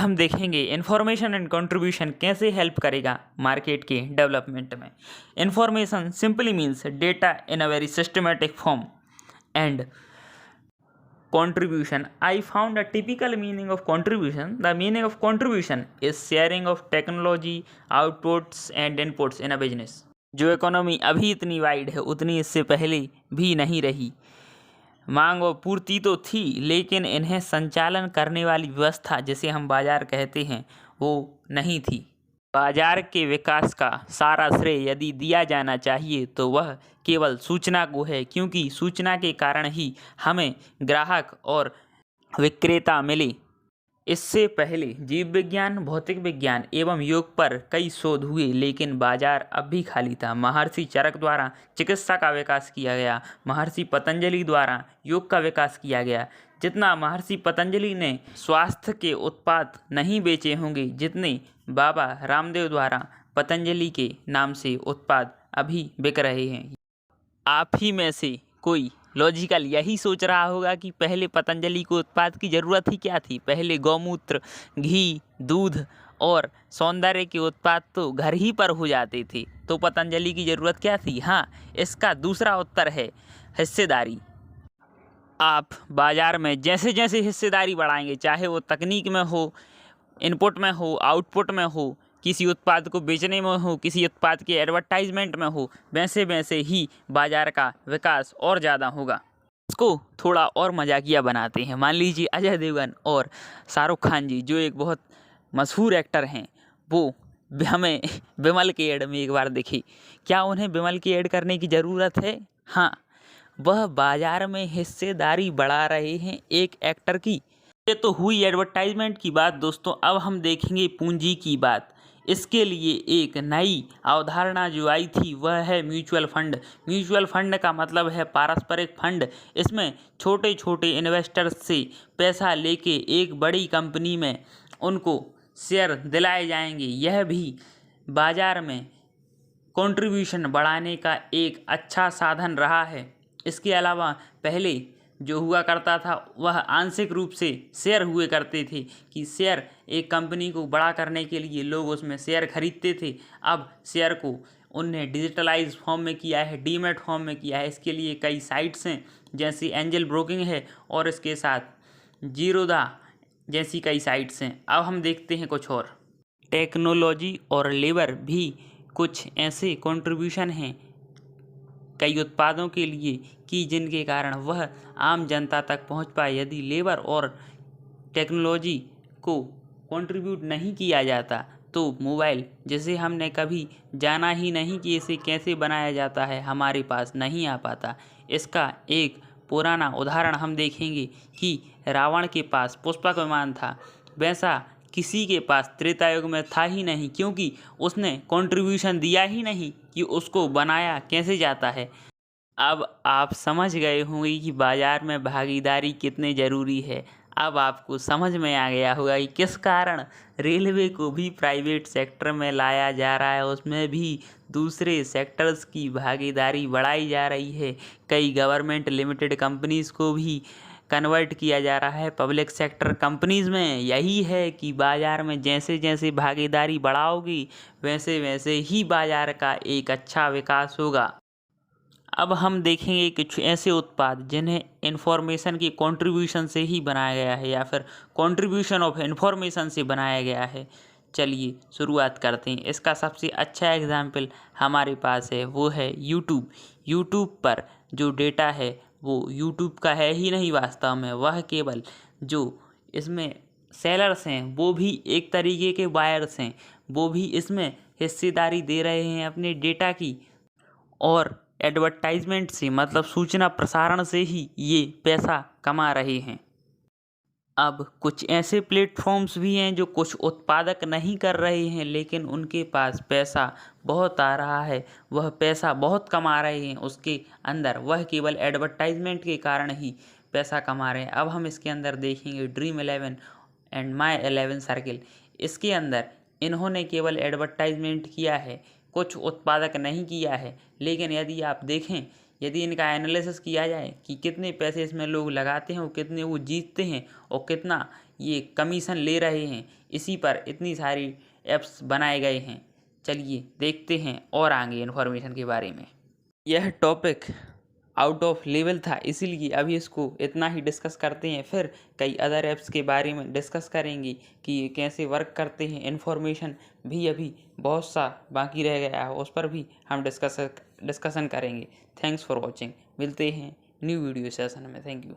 हम देखेंगे information and contribution कैसे हेल्प करेगा मार्केट के डेवलपमेंट में। Information simply means data in a very systematic form and contribution. I found a typical meaning of contribution. The meaning of contribution is sharing of technology, outputs and inputs in a business. जो economy अभी इतनी wide है उतनी इससे पहले भी नहीं रही। मांग और पूर्ति तो थी, लेकिन इन्हें संचालन करने वाली व्यवस्था जिसे हम बाजार कहते हैं वो नहीं थी। बाजार के विकास का सारा श्रेय यदि दिया जाना चाहिए तो वह केवल सूचना को है, क्योंकि सूचना के कारण ही हमें ग्राहक और विक्रेता मिले। इससे पहले जीव विज्ञान, भौतिक विज्ञान एवं योग पर कई शोध हुए, लेकिन बाजार अब भी खाली था। महर्षि चरक द्वारा चिकित्सा का विकास किया गया, महर्षि पतंजलि द्वारा योग का विकास किया गया। जितना महर्षि पतंजलि ने स्वास्थ्य के उत्पाद नहीं बेचे होंगे, जितने बाबा रामदेव द्वारा पतंजलि के नाम से उत्पाद अभी बिक रहे हैं। आप ही में से कोई लॉजिकल यही सोच रहा होगा कि पहले पतंजलि को उत्पाद की ज़रूरत ही क्या थी। पहले गौमूत्र, घी, दूध और सौंदर्य के उत्पाद तो घर ही पर हो जाते थे, तो पतंजलि की ज़रूरत क्या थी। हाँ, इसका दूसरा उत्तर है हिस्सेदारी। आप बाज़ार में जैसे जैसे हिस्सेदारी बढ़ाएंगे, चाहे वो तकनीक में हो, इनपुट में हो, आउटपुट में हो, किसी उत्पाद को बेचने में हो, किसी उत्पाद के एडवर्टाइजमेंट में हो, वैसे वैसे ही बाज़ार का विकास और ज़्यादा होगा। इसको थोड़ा और मजाकिया बनाते हैं। मान लीजिए अजय देवगन और शाहरुख खान जी, जो एक बहुत मशहूर एक्टर हैं, वो हमें विमल के ऐड में एक बार दिखे। क्या उन्हें विमल की ऐड करने की ज़रूरत है? हाँ, वह बाज़ार में हिस्सेदारी बढ़ा रहे हैं एक एक्टर की। ये तो हुई एडवर्टाइजमेंट की बात दोस्तों। अब हम देखेंगे पूंजी की बात। इसके लिए एक नई अवधारणा जो आई थी वह है म्यूचुअल फंड। म्यूचुअल फंड का मतलब है पारस्परिक फंड। इसमें छोटे छोटे इन्वेस्टर्स से पैसा लेके एक बड़ी कंपनी में उनको शेयर दिलाए जाएंगे। यह भी बाज़ार में कंट्रीब्यूशन बढ़ाने का एक अच्छा साधन रहा है। इसके अलावा पहले जो हुआ करता था वह आंशिक रूप से शेयर हुए करते थे, कि शेयर एक कंपनी को बड़ा करने के लिए लोग उसमें शेयर खरीदते थे। अब शेयर को उन्हें डिजिटलाइज फॉर्म में किया है, डीमैट फॉर्म में किया है। इसके लिए कई साइट्स हैं, जैसी एंजल ब्रोकिंग है और इसके साथ जीरोधा जैसी कई साइट्स हैं। अब हम देखते हैं कुछ और। टेक्नोलॉजी और लेबर भी कुछ ऐसे कंट्रीब्यूशन हैं कई उत्पादों के लिए कि जिनके कारण वह आम जनता तक पहुंच पाए। यदि लेबर और टेक्नोलॉजी को कंट्रीब्यूट नहीं किया जाता तो मोबाइल, जिसे हमने कभी जाना ही नहीं कि इसे कैसे बनाया जाता है, हमारे पास नहीं आ पाता। इसका एक पुराना उदाहरण हम देखेंगे कि रावण के पास पुष्पक विमान था, वैसा किसी के पास त्रेता युग में था ही नहीं, क्योंकि उसने कंट्रीब्यूशन दिया ही नहीं कि उसको बनाया कैसे जाता है। अब आप समझ गए होंगे कि बाज़ार में भागीदारी कितनी ज़रूरी है। अब आपको समझ में आ गया होगा कि किस कारण रेलवे को भी प्राइवेट सेक्टर में लाया जा रहा है, उसमें भी दूसरे सेक्टर्स की भागीदारी बढ़ाई जा रही है। कई गवर्नमेंट लिमिटेड कंपनीज़ को भी कन्वर्ट किया जा रहा है पब्लिक सेक्टर कंपनीज़ में। यही है कि बाज़ार में जैसे जैसे भागीदारी बढ़ाओगी वैसे वैसे ही बाज़ार का एक अच्छा विकास होगा। अब हम देखेंगे कुछ ऐसे उत्पाद जिन्हें इंफॉर्मेशन की कंट्रीब्यूशन से ही बनाया गया है, या फिर कंट्रीब्यूशन ऑफ इंफॉर्मेशन से बनाया गया है। चलिए शुरुआत करते हैं। इसका सबसे अच्छा एग्जाम्पल हमारे पास है, वो है यूट्यूब। यूट्यूब पर जो डेटा है वो यूट्यूब का है ही नहीं वास्तव में, वह केवल जो इसमें सेलर्स हैं वो भी एक तरीके के बायर्स हैं, वो भी इसमें हिस्सेदारी दे रहे हैं अपने डेटा की, और एडवर्टाइजमेंट से मतलब सूचना प्रसारण से ही ये पैसा कमा रहे हैं। अब कुछ ऐसे प्लेटफॉर्म्स भी हैं जो कुछ उत्पादक नहीं कर रहे हैं, लेकिन उनके पास पैसा बहुत आ रहा है, वह पैसा बहुत कमा रहे हैं उसके अंदर, वह केवल एडवर्टाइजमेंट के कारण ही पैसा कमा रहे हैं। अब हम इसके अंदर देखेंगे Dream11 एंड My11 सर्किल। इसके अंदर इन्होंने केवल एडवर्टाइजमेंट किया है, कुछ उत्पादक नहीं किया है। लेकिन यदि आप देखें यदि इनका एनालिसिस किया जाए कि कितने पैसे इसमें लोग लगाते हैं और कितने वो जीतते हैं और कितना ये कमीशन ले रहे हैं, इसी पर इतनी सारी ऐप्स बनाए गए हैं। चलिए देखते हैं और आगे इन्फॉर्मेशन के बारे में। यह टॉपिक आउट ऑफ लेवल था, इसीलिए अभी इसको इतना ही डिस्कस करते हैं। फिर कई अदर ऐप्स के बारे में डिस्कस करेंगे कि ये कैसे वर्क करते हैं। इन्फॉर्मेशन भी अभी बहुत सा बाकी रह गया है, उस पर भी हम डिस्कशन करेंगे। Thanks for watching. मिलते हैं न्यू वीडियो सेशन में। Thank you.